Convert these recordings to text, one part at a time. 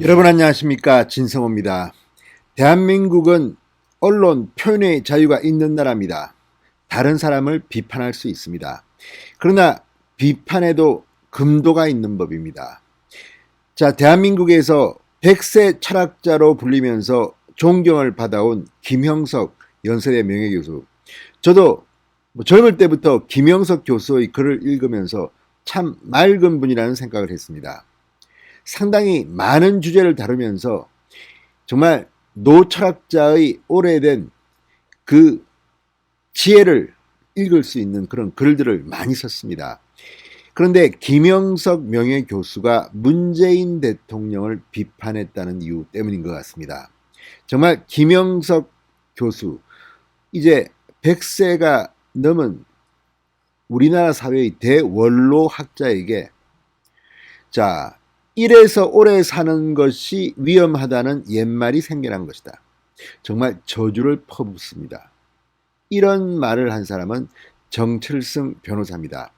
여러분 안녕하십니까, 진성호입니다. 대한민국은 언론 표현의 자유가 있는 나라입니다. 다른 사람을 비판할 수 있습니다. 그러나 비판에도 금도가 있는 법입니다. 자, 대한민국에서 100세 철학자로 불리면서 존경을 받아온 김형석 연세대 명예교수. 저도 젊을 때부터 김형석 교수의 글을 읽으면서 참 맑은 분이라는 생각을 했습니다. 상당히 많은 주제를 다루면서 정말 노철학자의 오래된 그 지혜를 읽을 수 있는 그런 글들을 많이 썼습니다. 그런데 김형석 명예교수가 문재인 대통령을 비판했다는 이유 때문인 것 같습니다. 정말 김형석 교수, 이제 100세가 넘은 우리나라 사회의 대원로 학자에게 자, 이래서 오래 사는 것이 위험하다는 옛말이 생겨난 것이다. 정말 저주를 퍼붓습니다. 이런 말을 한 사람은 정철승 변호사입니다.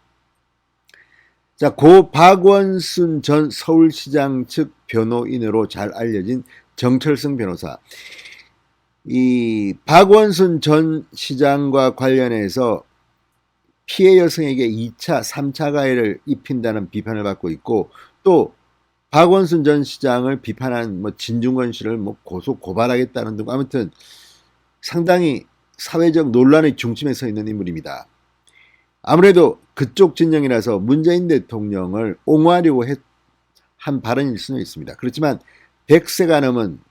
자, 고 박원순 전 서울시장 측 변호인으로 잘 알려진 정철승 변호사. 이 박원순 전 시장과 관련해서 피해 여성에게 2차, 3차 가해를 입힌다는 비판을 받고 있고, 또 박원순 전 시장을 비판한 진중권 씨를 고소 고발하겠다는 등 아무튼 상당히 사회적 논란의 중심에 서 있는 인물입니다. 아무래도 그쪽 진영이라서 문재인 대통령을 옹호하려고 한 발언일 수는 있습니다. 그렇지만 100세가 넘은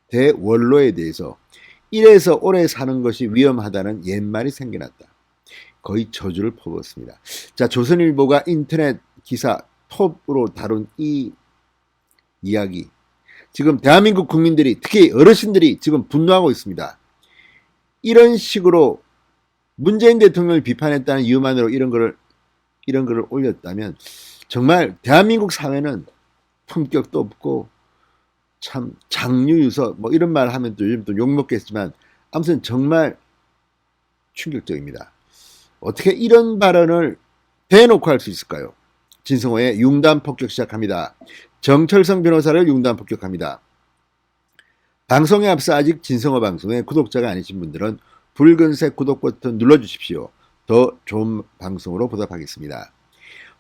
대원로에 대해서 이래서 오래 사는 것이 위험하다는 옛말이 생겨났다. 거의 저주를 퍼붓습니다. 자, 조선일보가 인터넷 기사 톱으로 다룬 이 이야기, 지금 대한민국 국민들이, 특히 어르신들이 지금 분노하고 있습니다. 이런 식으로 문재인 대통령을 비판했다는 이유만으로 이런 글을 올렸다면 정말 대한민국 사회는 품격도 없고 참 장유유서 이런 말 하면 또 요즘 또 욕먹겠지만 아무튼 정말 충격적입니다. 어떻게 이런 발언을 대놓고 할 수 있을까요? 진성호의 융단 폭격 시작합니다. 정철성 변호사를 융단 폭격합니다. 방송에 앞서 아직 진성호 방송의 구독자가 아니신 분들은 붉은색 구독 버튼 눌러주십시오. 더 좋은 방송으로 보답하겠습니다.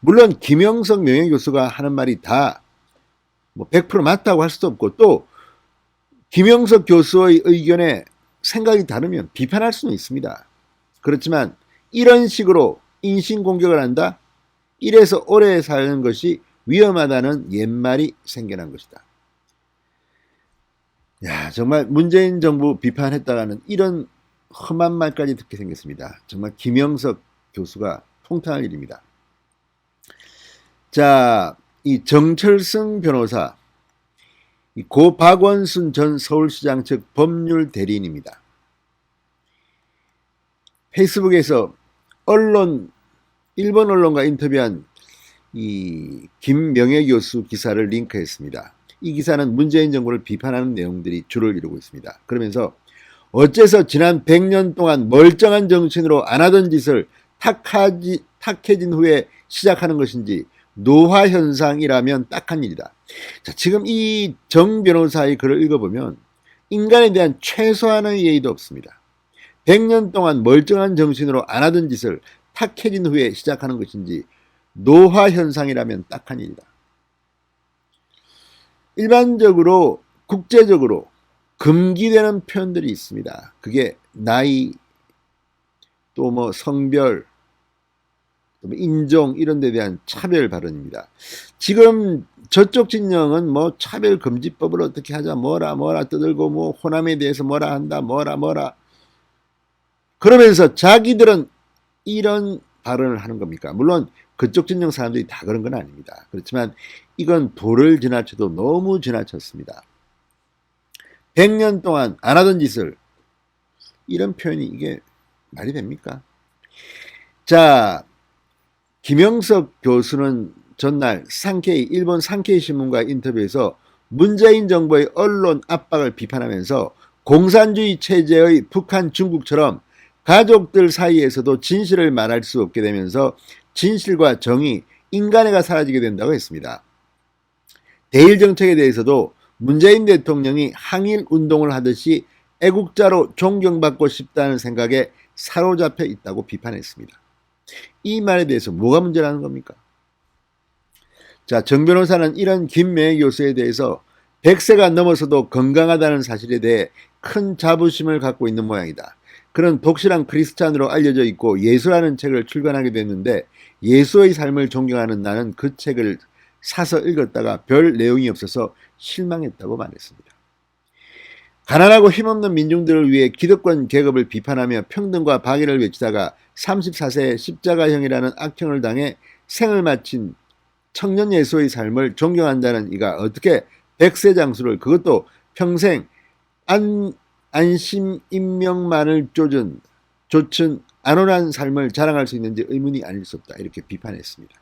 물론 김형석 명예교수가 하는 말이 다 100% 맞다고 할 수도 없고, 또 김형석 교수의 의견에 생각이 다르면 비판할 수는 있습니다. 그렇지만 이런 식으로 인신공격을 한다? 이래서 오래 사는 것이 위험하다는 옛말이 생겨난 것이다. 야, 정말 문재인 정부 비판했다가는 이런 험한 말까지 듣게 생겼습니다. 정말 김형석 교수가 통탄할 일입니다. 자, 이 정철승 변호사, 고 박원순 전 서울시장 측 법률 대리인입니다. 페이스북에서 일본 언론과 인터뷰한 이 김명애 교수 기사를 링크했습니다. 이 기사는 문재인 정부를 비판하는 내용들이 주를 이루고 있습니다. 그러면서 어째서 지난 100년 동안 멀쩡한 정신으로 안 하던 짓을 탁해진 후에 시작하는 것인지 노화 현상이라면 딱한 일이다. 자, 지금 이 정 변호사의 글을 읽어보면 인간에 대한 최소한의 예의도 없습니다. 100년 동안 멀쩡한 정신으로 안 하던 짓을 탁해진 후에 시작하는 것인지 노화 현상이라면 딱한 일이다. 일반적으로 국제적으로 금기되는 표현들이 있습니다. 그게 나이, 또 성별, 인종 이런 데 대한 차별 발언입니다. 지금 저쪽 진영은 차별 금지법을 어떻게 하자, 뭐라 떠들고 호남에 대해서 뭐라 한다, 뭐라 그러면서 자기들은 이런 발언을 하는 겁니까? 물론 그쪽 진영 사람들이 다 그런 건 아닙니다. 그렇지만 이건 도를 지나쳐도 너무 지나쳤습니다. 100년 동안 안 하던 짓을, 이런 표현이 이게 말이 됩니까? 자, 김형석 교수는 전날 일본 산케이 신문과의 인터뷰에서 문재인 정부의 언론 압박을 비판하면서 공산주의 체제의 북한, 중국처럼 가족들 사이에서도 진실을 말할 수 없게 되면서 진실과 정의, 인간애가 사라지게 된다고 했습니다. 대일 정책에 대해서도 문재인 대통령이 항일 운동을 하듯이 애국자로 존경받고 싶다는 생각에 사로잡혀 있다고 비판했습니다. 이 말에 대해서 뭐가 문제라는 겁니까? 자, 정 변호사는 이런 김명희 교수에 대해서 100세가 넘어서도 건강하다는 사실에 대해 큰 자부심을 갖고 있는 모양이다. 그는 독실한 크리스찬으로 알려져 있고 예수라는 책을 출간하게 됐는데 예수의 삶을 존경하는 나는 그 책을 사서 읽었다가 별 내용이 없어서 실망했다고 말했습니다. 가난하고 힘없는 민중들을 위해 기득권 계급을 비판하며 평등과 박애를 외치다가 34세에 십자가형이라는 악행을 당해 생을 마친 청년 예수의 삶을 존경한다는 이가 어떻게 100세 장수를, 그것도 평생 안심 인명만을 좇은 안온한 삶을 자랑할 수 있는지 의문이 아닐 수 없다. 이렇게 비판했습니다.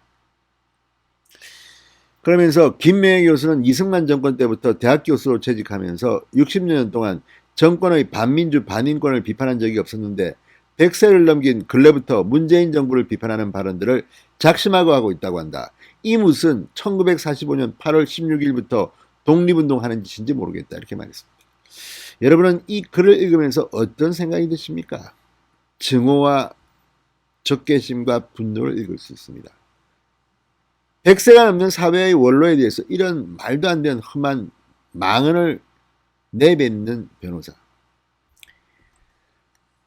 그러면서 김명희 교수는 이승만 정권 때부터 대학 교수로 재직하면서 60년 동안 정권의 반민주 반인권을 비판한 적이 없었는데 100세를 넘긴 근래부터 문재인 정부를 비판하는 발언들을 작심하고 하고 있다고 한다. 이 무슨 1945년 8월 16일부터 독립운동하는 짓인지 모르겠다. 이렇게 말했습니다. 여러분은 이 글을 읽으면서 어떤 생각이 드십니까? 증오와 적개심과 분노를 읽을 수 있습니다. 100세가 넘는 사회의 원로에 대해서 이런 말도 안 되는 험한 망언을 내뱉는 변호사.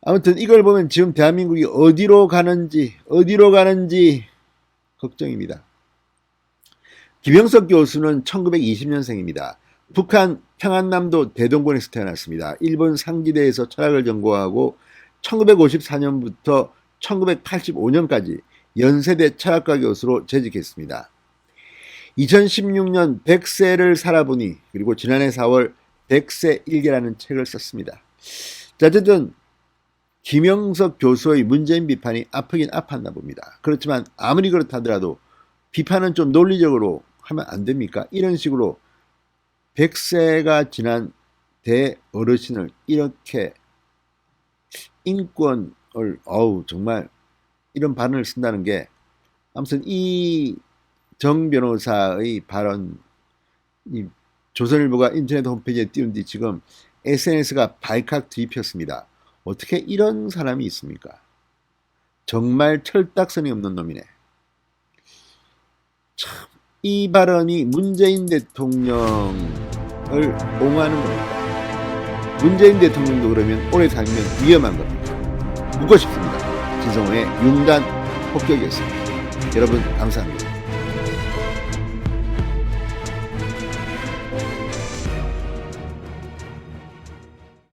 아무튼 이걸 보면 지금 대한민국이 어디로 가는지 걱정입니다. 김영석 교수는 1920년생입니다. 북한 평안남도 대동군에서 태어났습니다. 일본 상지대에서 철학을 전공하고 1954년부터 1985년까지 연세대 철학과 교수로 재직했습니다. 2016년 100세를 살아보니, 그리고 지난해 4월 100세 일기라는 책을 썼습니다. 자, 어쨌든 김영석 교수의 문재인 비판이 아프긴 아팠나 봅니다. 그렇지만 아무리 그렇다 하더라도 비판은 좀 논리적으로 하면 안 됩니까? 이런 식으로 100세가 지난 대어르신을 이렇게 인권을 정말 이런 발언을 쓴다는 게, 아무튼 이 정 변호사의 발언, 이 조선일보가 인터넷 홈페이지에 띄운 뒤 지금 SNS가 발칵 뒤집혔습니다. 어떻게 이런 사람이 있습니까? 정말 철딱선이 없는 놈이네. 참, 이 발언이 문재인 대통령을 옹호하는 겁니다. 문재인 대통령도 그러면 오래 살면 위험한 겁니다. 묻고 싶습니다. 진성호의 융단 폭격이었습니다. 여러분 감사합니다.